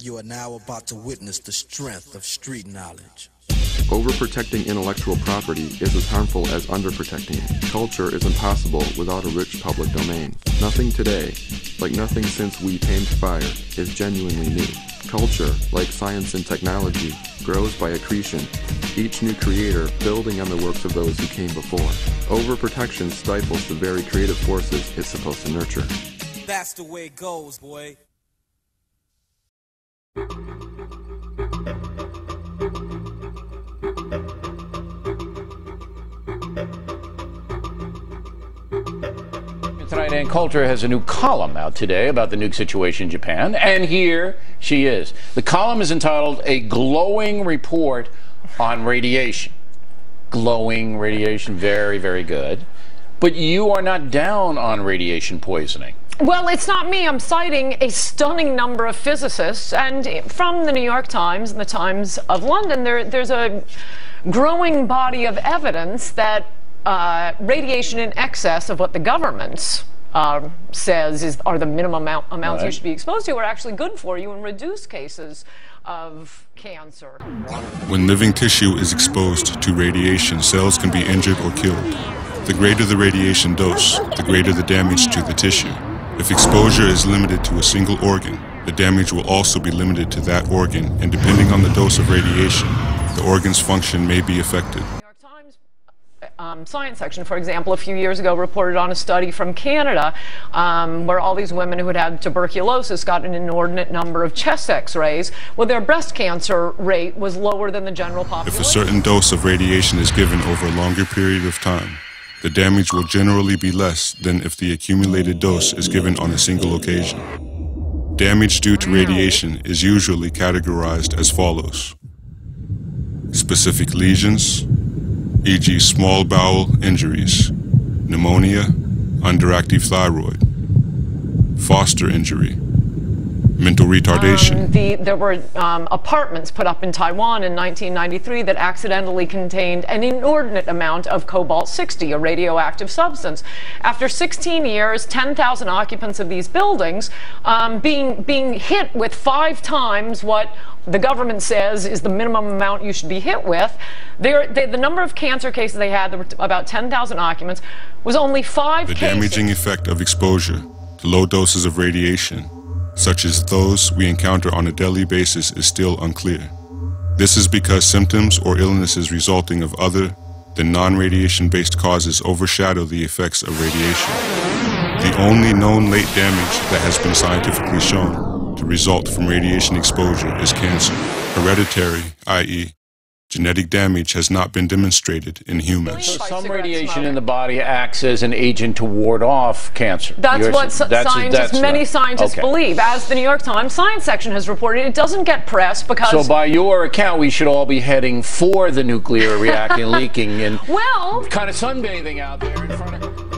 You are now about to witness the strength of street knowledge. Overprotecting intellectual property is as harmful as underprotecting it. Culture is impossible without a rich public domain. Nothing today, like nothing since we tamed fire, is genuinely new. Culture, like science and technology, grows by accretion, each new creator building on the works of those who came before. Overprotection stifles the very creative forces it's supposed to nurture. That's the way it goes, boy. Tonight, Ann Coulter has a new column out today about the nuke situation in Japan, and here she is. The column is entitled "A Glowing Report on Radiation." Glowing radiation, very, very good. But you are not down on radiation poisoning. Well, it's not me. I'm citing a stunning number of physicists, and from the New York Times and the Times of London, there's a growing body of evidence that radiation in excess of what the government says are the minimum amounts you should be exposed to are actually good for you and reduce cases of cancer. When living tissue is exposed to radiation, cells can be injured or killed. The greater the radiation dose, the greater the damage to the tissue. If exposure is limited to a single organ, the damage will also be limited to that organ, and depending on the dose of radiation, the organ's function may be affected. Science section, for example, a few years ago reported on a study from Canada where all these women who had tuberculosis got an inordinate number of chest x-rays. Well, their breast cancer rate was lower than the general population. If a certain dose of radiation is given over a longer period of time, the damage will generally be less than if the accumulated dose is given on a single occasion. Damage due to radiation is usually categorized as follows: specific lesions, e.g. small bowel injuries, pneumonia, underactive thyroid, foster injury, mental retardation. There were apartments put up in Taiwan in 1993 that accidentally contained an inordinate amount of cobalt-60, a radioactive substance. After 16 years, 10,000 occupants of these buildings being hit with 5 times what the government says is the minimum amount you should be hit with. The number of cancer cases they had, there were about 10,000 occupants, was only 5 cases. The damaging effect of exposure to low doses of radiation, such as those we encounter on a daily basis, is still unclear. This is because symptoms or illnesses resulting of other than non-radiation-based causes overshadow the effects of radiation. The only known late damage that has been scientifically shown to result from radiation exposure is cancer. Hereditary, i.e., genetic damage, has not been demonstrated in humans. So some radiation in the body acts as an agent to ward off cancer. That's many scientists believe. As the New York Times Science section has reported, it doesn't get press because... So by your account, we should all be heading for the nuclear reactor leaking and kind of sunbathing out there in front of...